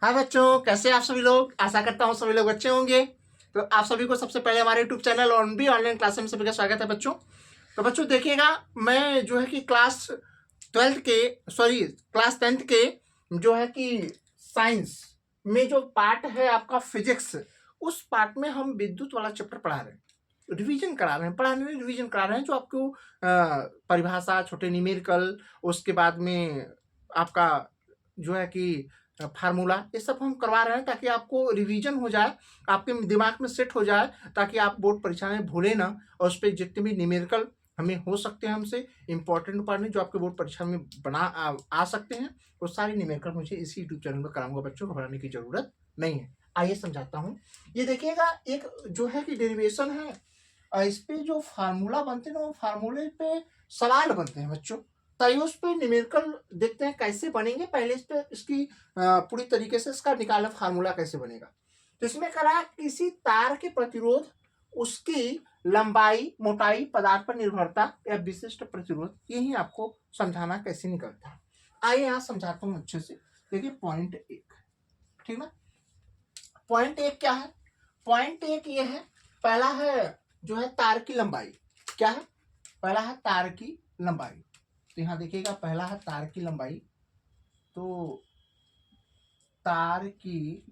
हाय बच्चों, कैसे आप सभी लोग। आशा करता हूँ सभी लोग अच्छे होंगे। तो आप सभी को सबसे पहले हमारे यूट्यूब चैनल और भी ऑनलाइन क्लास में सभी का स्वागत है बच्चों। तो बच्चों देखिएगा, मैं जो है कि क्लास 10th के जो है कि साइंस में जो पार्ट है आपका फिजिक्स, उस पार्ट में हम विद्युत वाला चैप्टर पढ़ा रहे हैं, रिवीजन करा रहे हैं, पढ़ाने में रिवीजन करा रहे हैं। जो आपको परिभाषा, छोटे न्यूमेरिकल, उसके बाद में आपका जो है कि फार्मूला, ये सब हम करवा रहे हैं ताकि आपको रिवीजन हो जाए, आपके दिमाग में सेट हो जाए, ताकि आप बोर्ड परीक्षा में भूले ना। और उस पर जितने भी न्यूमेरिकल हमें हो सकते हैं, हमसे इंपॉर्टेंट पढ़ने जो आपके बोर्ड परीक्षा में आ सकते हैं, वो सारे न्यूमेरिकल मुझे इसी यूट्यूब चैनल में कराऊंगा। बच्चों को घबराने की जरूरत नहीं है। आइए समझाता हूँ। ये देखिएगा, एक जो है कि डेरिवेशन है, इस पे जो फार्मूला बनते हैं ना, वो फार्मूले पे सवाल बनते हैं बच्चों। ताकि उस पे न्यूमेरिकल देखते हैं कैसे बनेंगे। पहले इस पे इसकी पूरी तरीके से इसका निकाला फार्मूला कैसे बनेगा। तो इसमें करा किसी तार के प्रतिरोध, उसकी लंबाई, मोटाई, पदार्थ पर निर्भरता या विशिष्ट प्रतिरोध, यही आपको समझाना कैसे निकलता है। आइए यहाँ समझाता हूँ अच्छे से। देखिए पॉइंट 1, ठीक ना। पॉइंट 1 क्या है? पॉइंट 1 ये है, पहला है जो है तार की लंबाई। क्या है? पहला है तार की लंबाई। तो यहाँ देखिएगा, पहला है तार की लंबाई। तो तार की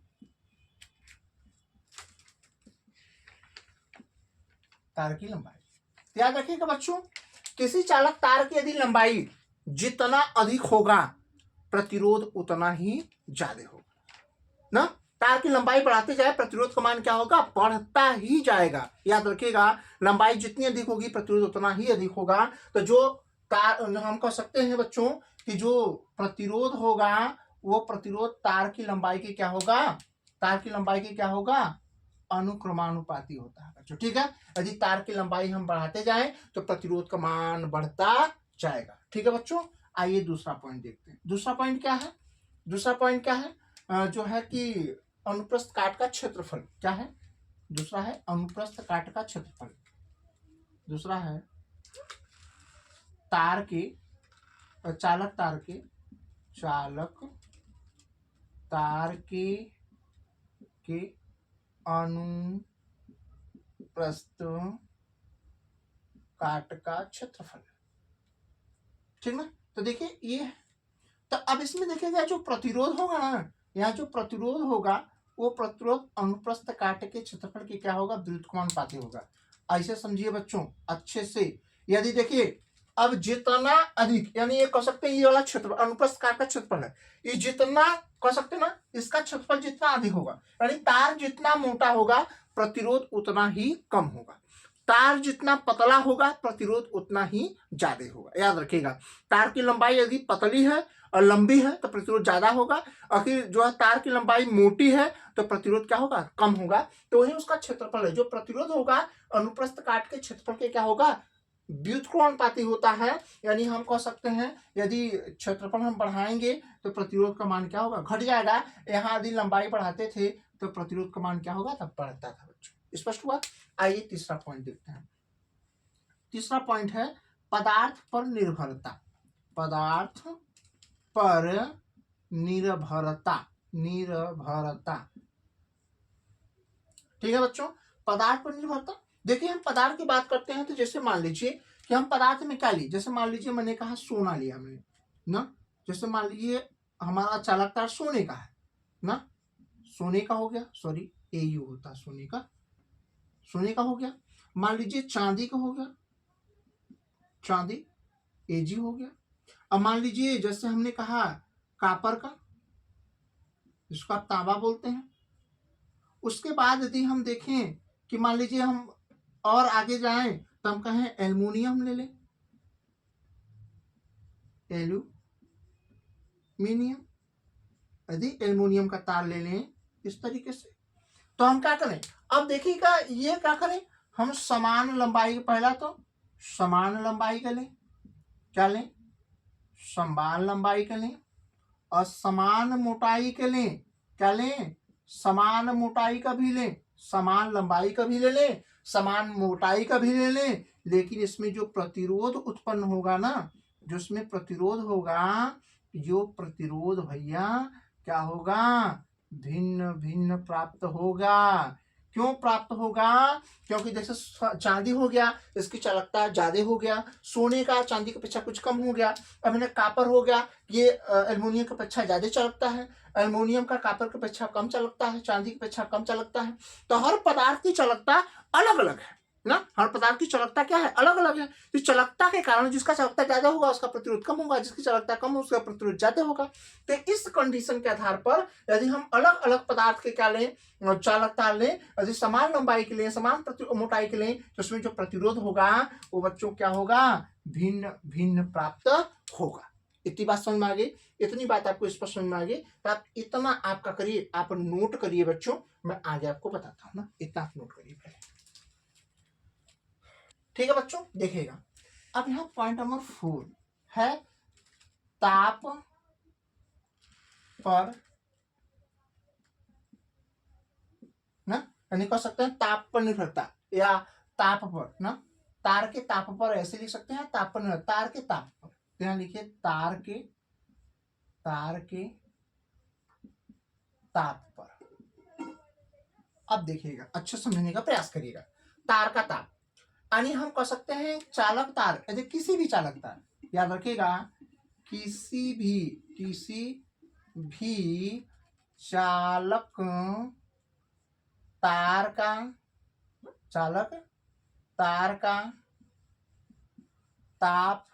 लंबाई याद रखिएगा बच्चों, किसी चालक तार की यदि लंबाई जितना अधिक होगा, प्रतिरोध उतना ही ज्यादा होगा ना। तार की लंबाई बढ़ाते जाए, प्रतिरोध का मान क्या होगा? बढ़ता ही जाएगा। याद रखिएगा, लंबाई जितनी अधिक होगी, प्रतिरोध उतना ही अधिक होगा। तो जो तार, हम कह सकते हैं बच्चों कि जो प्रतिरोध होगा, वो प्रतिरोध तार की लंबाई के क्या होगा? तार की लंबाई के क्या होगा? अनुक्रमानुपाती होता है बच्चों, ठीक है। यदि तार की लंबाई हम बढ़ाते जाएं तो प्रतिरोध का मान बढ़ता जाएगा, ठीक है बच्चों। आइए दूसरा पॉइंट देखते हैं। दूसरा पॉइंट क्या है? दूसरा पॉइंट क्या है? जो है कि अनुप्रस्थ काट का क्षेत्रफल। क्या है? दूसरा है अनुप्रस्थ काट का क्षेत्रफल। दूसरा है तार के चालक तार के अनुप्रस्थ काट का क्षेत्रफल, ठीक ना। तो देखिए ये है। तो अब इसमें देखिएगा, जो प्रतिरोध होगा ना, यहाँ जो प्रतिरोध होगा, वो प्रतिरोध अनुप्रस्थ काट के क्षेत्रफल की क्या होगा? व्युत्क्रमानुपाती होगा। ऐसे समझिए बच्चों अच्छे से। यदि देखिए, अब जितना अधिक, यानी ये कह सकते हैं ये वाला क्षेत्र अनुप्रस्थ काट का क्षेत्रफल है, ये जितना कह सकते हैं ना, इसका क्षेत्रफल जितना अधिक होगा, यानी तार जितना मोटा होगा, प्रतिरोध उतना ही कम होगा। तार जितना पतला होगा, प्रतिरोध उतना ही ज्यादा होगा। याद रखिएगा, तार की लंबाई यदि पतली है और लंबी है तो प्रतिरोध ज्यादा होगा, और फिर जो है तार की लंबाई मोटी है तो प्रतिरोध क्या होगा? कम होगा। तो वही उसका क्षेत्रफल है। जो प्रतिरोध होगा अनुप्रस्थ काट के क्षेत्रफल के क्या होगा? व्युत्क्रमानुपाती होता है। यानी हम कह सकते हैं, यदि क्षेत्रफल हम बढ़ाएंगे तो प्रतिरोध का मान क्या होगा? घट जाएगा। यहाँ यदि लंबाई बढ़ाते थे तो प्रतिरोध का मान क्या होगा? तब बढ़ता था बच्चों। स्पष्ट हुआ? आइए तीसरा पॉइंट देखते हैं। तीसरा पॉइंट है पदार्थ पर निर्भरता। पदार्थ पर निर्भरता, ठीक है बच्चों। पदार्थ पर निर्भरता, देखिए हम पदार्थ की बात करते हैं तो जैसे मान लीजिए कि हम पदार्थ में क्या लिए। जैसे मान लीजिए मैंने कहा सोना लिया मैंने ना। जैसे मान लीजिए हमारा चालक तार सोने का है ना, सोने का हो गया, सॉरी एयू होता सोने का हो गया। मान लीजिए चांदी का हो गया, चांदी एजी हो गया। अब मान लीजिए जैसे हमने कहा कापर का, जिसको आप तांबा बोलते हैं। उसके बाद यदि हम देखें कि मान लीजिए हम और आगे जाएं तो हम कहें एल्युमिनियम ले लें, एल्यूमिनियम, यदि एल्युमिनियम का तार ले लें इस तरीके से, तो हम क्या करें? अब देखिएगा ये क्या करें, हम समान लंबाई, पहला तो समान लंबाई का लें, क्या लें? समान लंबाई का लें। और समान मोटाई के लें, क्या लें? समान मोटाई का भी लें, समान लंबाई का भी ले लें, समान मोटाई का भी ले लें। लेकिन इसमें जो प्रतिरोध उत्पन्न होगा ना, जो इसमें प्रतिरोध होगा, जो प्रतिरोध भैया क्या होगा? भिन्न भिन्न प्राप्त होगा। क्यों प्राप्त होगा? क्योंकि जैसे चांदी हो गया, इसकी चालकता ज्यादा हो गया, सोने का चांदी की अपेक्षा कुछ कम हो गया। अब मैंने कापर हो गया, ये एल्युमिनियम की अपेक्षा ज्यादा चालकता है, एल्युमिनियम का कापर की अपेक्षा कम चालकता है, चांदी की अपेक्षा कम चालकता है। तो हर पदार्थ की चालकता अलग अलग है ना, हर पदार्थ की चालकता क्या है, अलग अलग है। तो चालकता के कारण जिसका चालकता ज्यादा होगा उसका प्रतिरोध कम होगा, जिसकी चालकता कम होगा उसका प्रतिरोध ज्यादा होगा। तो इस कंडीशन के आधार पर यदि हम अलग अलग पदार्थ के क्या लें, चालकता लें, यदि समान लंबाई के लिए, समान मोटाई के लिए, तो उसमें जो प्रतिरोध होगा वो बच्चों क्या होगा, भिन्न भिन्न प्राप्त होगा। इतनी बात समझ में आ गई? इतनी बात आपको स्पष्ट समझ में आ गई तो आप इतना आपका करिए, आप नोट करिए बच्चों, मैं आगे आपको बताता हूं ना, इतना आप नोट करिए पहले। ठीक है बच्चों, देखिएगा अब यहां पॉइंट नंबर 4 है ताप पर ना, यानी कह सकते हैं ताप पर निर्भरता या ताप पर ना, तार के ताप पर ऐसे लिख सकते हैं, ताप पर निर्भर, तार के ताप पर। यहां लिखिए तार के ताप पर। अब देखिएगा, अच्छे समझने का प्रयास करिएगा। तार का ताप यानी हम कह सकते हैं चालक तार, यदि किसी भी चालक तार, याद रखिएगा, किसी भी चालक तार का ताप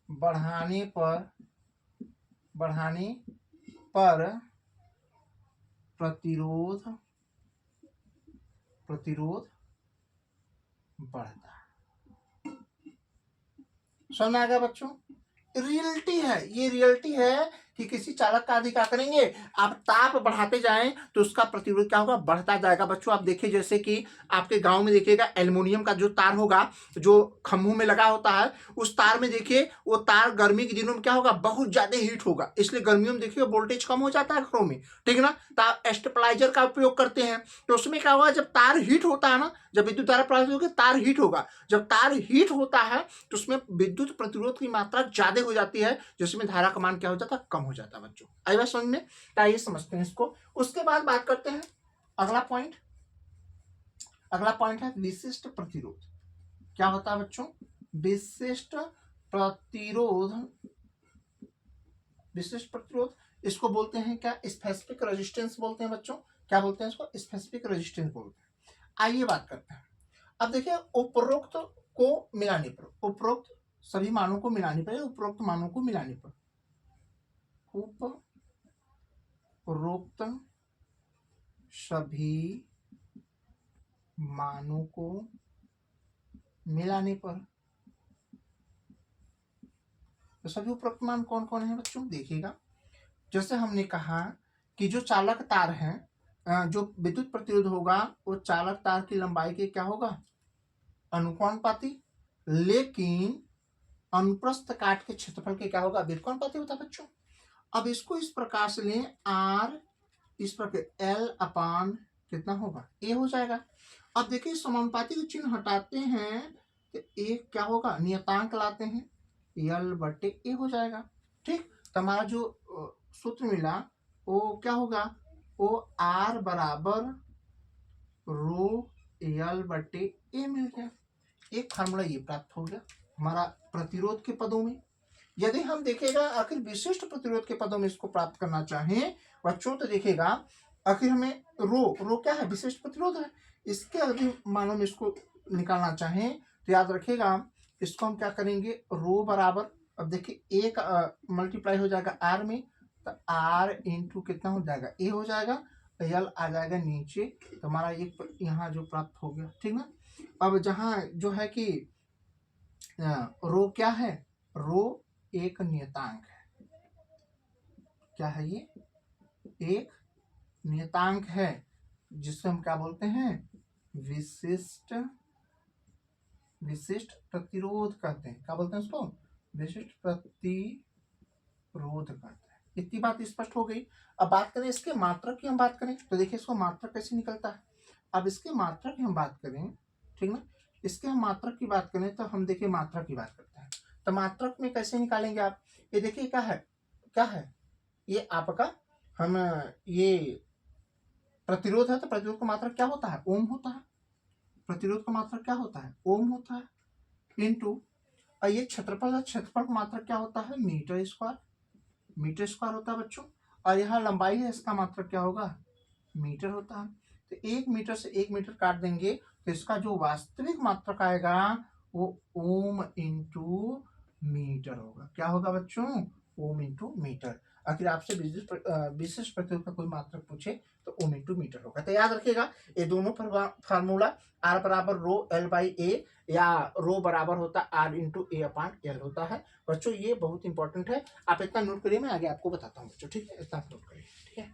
बढ़ाने पर प्रतिरोध बढ़ता है। समझ में आ गया बच्चों? रियलिटी है, ये रियलिटी है कि किसी चालक का अधिकार करेंगे, आप ताप बढ़ाते जाएं तो उसका प्रतिरोध क्या होगा, बढ़ता जाएगा। बच्चों आप देखिए, जैसे कि आपके गांव में देखिएगा एल्युमिनियम का जो तार होगा, जो खंभों में लगा होता है, उस तार में देखिए वो तार गर्मी के दिनों में क्या होगा, बहुत ज्यादा हीट होगा, इसलिए गर्मियों में देखिए वोल्टेज कम हो जाता है घरों में, ठीक है ना। तो आप स्टेबलाइजर का उपयोग करते हैं, तो उसमें क्या होगा, जब तार हीट होता है ना, जब विद्युत धारा प्रवाहित होगी तार हीट होगा, जब तार हीट होता है तो उसमें विद्युत प्रतिरोध की मात्रा ज्यादा हो जाती है, जिसमें धारा का मान क्या हो जाता है, कम हो जाता है। बच्चों आई बात समझ में? आइए समझते हैं इसको। उसके बाद बात करते हैं अगला पॉइंट है विशिष्ट प्रतिरोध। क्या होता है बच्चों? विशिष्ट प्रतिरोध इसको बोलते हैं क्या, स्पेसिफिक रेजिस्टेंस बोलते हैं बच्चों। क्या बोलते हैं इसको? स्पेसिफिक रेजिस्टेंस बोलते हैं। आइए बात करते हैं। अब देखिए उपरोक्त को मिलाने पर, उपरोक्त सभी मानों को मिलाने पर, उपरोक्त मानों को मिलाने पर, उपरोक्त सभी मानों को मिलाने पर, तो सभी उपरोक्त मान कौन कौन है बच्चों? देखिएगा, जैसे हमने कहा कि जो चालक तार है, जो विद्युत प्रतिरोध होगा वो चालक तार की लंबाई के क्या होगा, अनुपाती, लेकिन अनुप्रस्थ काट के क्षेत्रफल के क्या होगा, व्युत्क्रमानुपाती होता है बच्चों। अब इसको इस प्रकार से लें, आर इस प्रकार एल अपान कितना होगा, ए हो जाएगा। अब देखिए समानुपाती का चिन्ह हटाते हैं तो एक क्या होगा, नियतांक लाते हैं, एल बटे ए हो जाएगा। ठीक, तो हमारा जो सूत्र मिला वो क्या होगा, वो आर बराबर रो एल बटे ए मिल गया। एक फार्मूला ये प्राप्त हो गया हमारा प्रतिरोध के पदों में। यदि हम देखेगा आखिर विशिष्ट प्रतिरोध के पदों में इसको प्राप्त करना चाहें बच्चों, तो देखेगा आखिर हमें रो क्या है, विशिष्ट प्रतिरोध है, इसके यदि मानों में इसको निकालना चाहें तो याद रखिएगा इसको हम क्या करेंगे, रो बराबर, अब देखिए एक मल्टीप्लाई हो जाएगा आर में, तो आर इंटू कितना हो जाएगा, ए हो जाएगा, एल आ जाएगा नीचे, तो हमारा एक यहाँ जो प्राप्त हो गया, ठीक ना। अब जहाँ जो है कि रो क्या है, रो एक नियतांक है। क्या है ये? एक नियतांक है जिससे हम क्या बोलते हैं, विशिष्ट प्रतिरोध कहते हैं। क्या बोलते हैं उसको? विशिष्ट प्रतिरोध कहते हैं। इतनी बात स्पष्ट हो गई। अब बात करें इसके मात्रक की, हम बात करें तो देखिए इसको मात्रक कैसे निकलता है। अब इसके मात्रक की हम बात करें, ठीक ना, इसके हम मात्रक की बात करें तो हम देखिए मात्रक की बात करते हैं, तो मात्रक में कैसे निकालेंगे आप, ये देखिए क्या है, ये आपका हम ये प्रतिरोध है तो प्रतिरोध का मात्रक क्या होता है, ओम होता है। प्रतिरोध का मात्रक क्या होता है, ओम होता है। इनटू ये क्षेत्रफल है, क्षेत्रफल का मात्रक क्या होता है, मीटर स्क्वायर। मीटर स्क्वायर होता है बच्चों। और यहाँ लंबाई है, इसका मात्रक क्या होगा, मीटर होता है। तो 1 मीटर से 1 मीटर काट देंगे तो इसका जो वास्तविक मात्रक आएगा वो ओम इंटू मीटर होगा। क्या होगा बच्चों, ओम इंटू मीटर। आखिर आपसे विशेष प्रतिरोध का कोई मात्रक पूछे तो ओम इंटू मीटर होगा। तो याद रखिएगा ये दोनों फार्मूला, आर बराबर रो एल बाई ए या रो बराबर होता है R into A upon L होता है बच्चों। ये बहुत इंपॉर्टेंट है, आप इतना नोट करिए, मैं आगे आपको बताता हूँ बच्चों, ठीक है, इतना नोट करिए, ठीक है।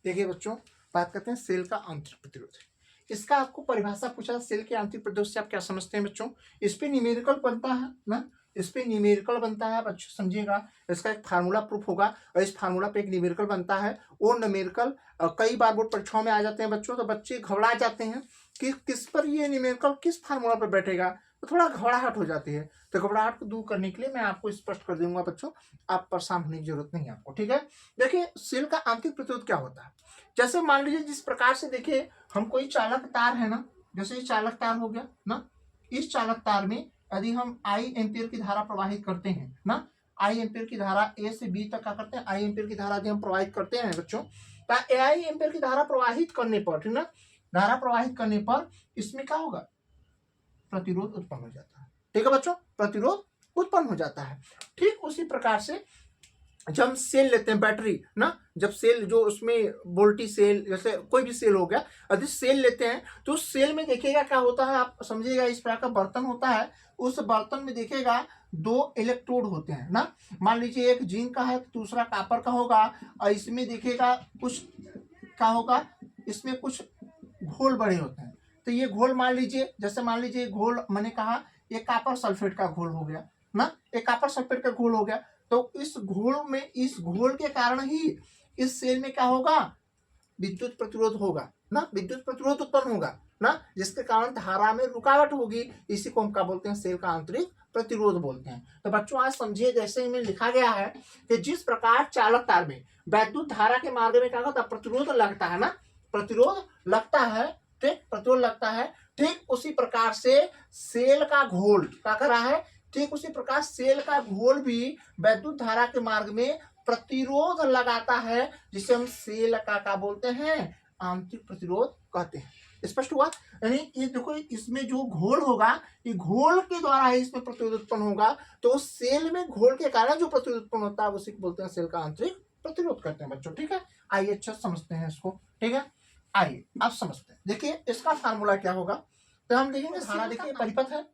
देखिए बच्चों, बात करते हैं सेल का आंतरिक प्रतिरोध। इसका आपको परिभाषा पूछा, सेल के आंतरिक प्रतिरोध से आप क्या समझते हैं बच्चों, इस पे न्यूमेरिकल बनता है ना, इस पे न्यूमेरिकल बनता है बच्चों, समझिएगा। इसका एक फार्मूला प्रूफ होगा और इस फार्मूला पे एक न्यूमेरिकल बनता है। वो न्यूमेरिकल कई बार बोर्ड परीक्षाओं में आ जाते हैं बच्चों, तो बच्चे घबरा जाते हैं कि किस पर ये न्यूमेरिकल किस फार्मूला पर बैठेगा, तो थोड़ा घबराहट हो जाती है। तो घबराहट को दूर करने के लिए मैं आपको स्पष्ट कर दूंगा बच्चों, आप परेशान होने की जरूरत नहीं है आपको, ठीक है। देखिए सेल का आंतरिक प्रतिरोध क्या होता है, जैसे मान लीजिए जिस प्रकार से देखिए हम कोई चालक तार है ना, जैसे ये चालक तार हो गया ना, इस चालक तार में यदि हम आई एम्पियर की धारा प्रवाहित करते हैं ना, आई एम्पियर की धारा ए से बी तक क्या करते हैं, आई एम्पियर की धारा यदि हम प्रवाहित करते हैं बच्चों, तो आई एम्पियर की धारा प्रवाहित करने पर, ठीक ना, धारा प्रवाहित करने पर इसमें क्या होगा, प्रतिरोध उत्पन्न हो जाता है, ठीक है बच्चों, प्रतिरोध उत्पन्न हो जाता है। ठीक उसी प्रकार से जब हम सेल लेते हैं बैटरी ना, जब सेल जो उसमें वोल्टी सेल जैसे कोई भी सेल हो गया, यदि सेल लेते हैं तो उस सेल में देखिएगा क्या होता है, आप समझिएगा इस प्रकार का बर्तन होता है, उस बर्तन में देखिएगा 2 इलेक्ट्रोड होते हैं ना, मान लीजिए एक जिंक का है दूसरा कॉपर का होगा, और इसमें देखिएगा कुछ क्या होगा, इसमें कुछ घोल बड़े होते हैं। तो ये घोल मान लीजिए, जैसे मान लीजिए घोल मैंने कहा ये कॉपर सल्फेट का घोल हो गया ना, एक कॉपर सल्फेट का घोल हो गया, तो इस घोल में, इस घोल के कारण ही इस सेल में क्या होगा, विद्युत प्रतिरोध होगा ना, विद्युत प्रतिरोध उत्पन्न होगा ना, जिसके कारण धारा में रुकावट होगी, इसी को हम क्या बोलते हैं, सेल का आंतरिक प्रतिरोध बोलते हैं। तो बच्चों आज समझिए, जैसे में लिखा गया है कि जिस प्रकार चालक तार में वैद्युत धारा के मार्ग में क्या होता है, प्रतिरोध लगता है ना, प्रतिरोध लगता है, ठीक, प्रतिरोध लगता है, ठीक उसी प्रकार से सेल का घोल क्या कर रहा है, ठीक उसी प्रकार सेल का घोल भी वैद्युत धारा के मार्ग में प्रतिरोध लगाता है, जिसे हम सेल का क्या बोलते हैं, आंतरिक प्रतिरोध कहते हैं। स्पष्ट हुआ, यानी ये देखो इसमें जो घोल होगा, ये घोल के द्वारा ही इसमें प्रतिरोध उत्पन्न होगा, तो सेल में घोल के कारण जो प्रतिरोध उत्पन्न होता है उसी को बोलते हैं सेल का आंतरिक प्रतिरोध कहते हैं बच्चों, ठीक है। आइए अच्छा समझते हैं इसको, ठीक है, आइए आप समझते हैं। देखिए इसका फार्मूला क्या होगा, तो हम देखेंगे धारा, देखिए परिपथ है।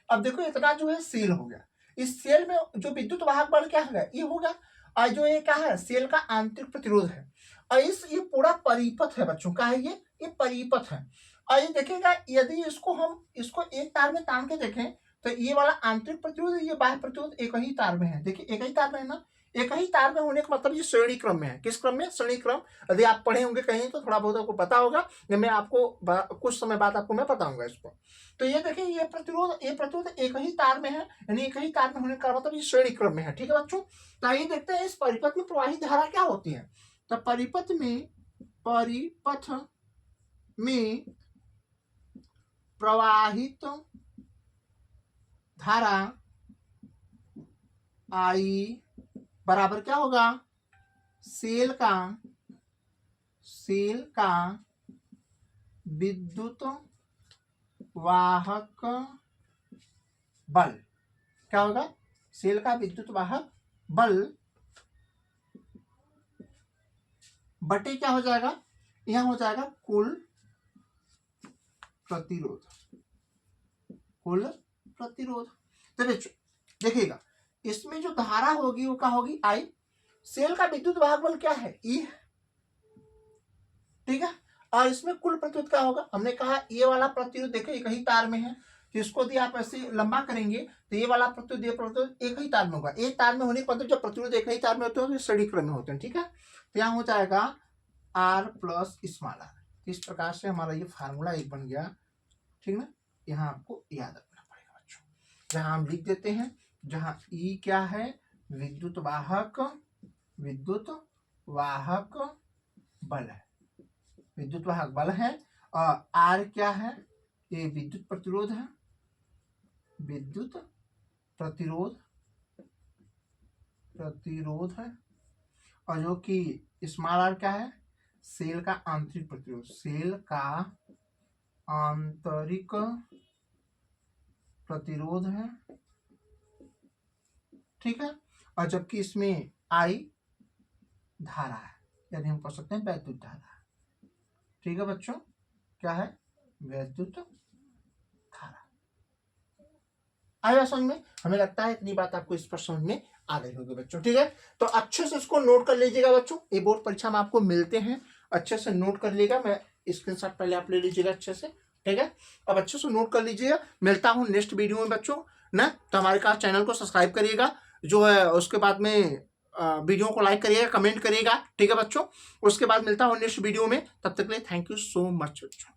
अब देखो इतना जो है सेल हो गया, इस सेल में जो विद्युत वाहक बल क्या है, ये होगा, और जो ये क्या है, सेल का आंतरिक प्रतिरोध है, और ये पूरा परिपथ है बच्चों, क्या है ये परिपथ है। और ये देखिएगा यदि इसको हम इसको एक तार में तान के देखें तो ये वाला आंतरिक प्रतिरोध, ये बाह्य प्रतिरोध एक ही तार में है, देखिए एक ही तार में है ना, एक ही तार में होने का मतलब ये श्रेणी क्रम में है, किस क्रम में, श्रेणी क्रम। यदि आप पढ़े होंगे कहीं तो थोड़ा बहुत आपको पता होगा, मैं आपको कुछ समय बाद आपको मैं बताऊंगा इसको। तो ये देखिए ये प्रतिरोध एक ही तार में है, यानी एक ही तार में होने का मतलब ये श्रेणी क्रम में है, ठीक है बच्चों। तो आइए देखते हैं इस परिपथ में प्रवाहित धारा क्या होती है। तो परिपथ में प्रवाहित धारा आई बराबर क्या होगा, सेल का विद्युत वाहक बल, क्या होगा, सेल का विद्युत वाहक बल बटे क्या हो जाएगा, यहां हो जाएगा कुल प्रतिरोध, कुल प्रतिरोध। तो देखिएगा इसमें जो धारा होगी वो क्या होगी, आई, सेल का विद्युत वाहक बल क्या है, ई, ठीक है, और इसमें कुल प्रतिरोध क्या होगा, हमने कहा ये वाला प्रतिरोध देखिए एक ही तार में है, तो इसको यदि आप ऐसे लंबा करेंगे तो ये वाला प्रतिरोध एक ही तार में होगा, एक तार में होने का मतलब जब प्रतिरोध एक ही तार में होते हैं तो श्रेणी क्रम में होते हैं, ठीक है। तो यहाँ हो जाएगा आर प्लस स्मॉल आर, इस प्रकार से हमारा ये फार्मूला एक बन गया, ठीक ना। यहाँ आपको याद रखना पड़ेगा बच्चों, जहां हम लिख देते हैं, जहां ई क्या है, विद्युत वाहक विद्युत वाहक बल है, विद्युत वाहक बल है। और आर क्या है, ये विद्युत प्रतिरोध है, विद्युत प्रतिरोध है। और जो कि स्मॉल आर क्या है, सेल का आंतरिक प्रतिरोध, सेल का आंतरिक प्रतिरोध है, ठीक है। और जबकि इसमें आई धारा है, यानी हम कह सकते हैं वैद्युत धारा, ठीक है बच्चों, क्या है, वैद्युत धारा। आया समझ में? हमें लगता है इतनी बात आपको इस पर समझ में आ गई होगी बच्चों, ठीक है। तो अच्छे से इसको नोट कर लीजिएगा बच्चों, ये बोर्ड परीक्षा में आपको मिलते हैं, अच्छे से नोट कर लीजिएगा। मैं स्क्रीनशॉट पहले आप ले लीजिएगा अच्छे से, ठीक है। अब अच्छे से नोट कर लीजिएगा। मिलता हूँ नेक्स्ट वीडियो में बच्चों ना, तो हमारे पास चैनल को सब्सक्राइब करिएगा, जो है उसके बाद में वीडियो को लाइक करिएगा, कमेंट करिएगा, ठीक है बच्चों। उसके बाद मिलता हूँ नेक्स्ट वीडियो में, तब तक के लिए थैंक यू सो मच बच्चों।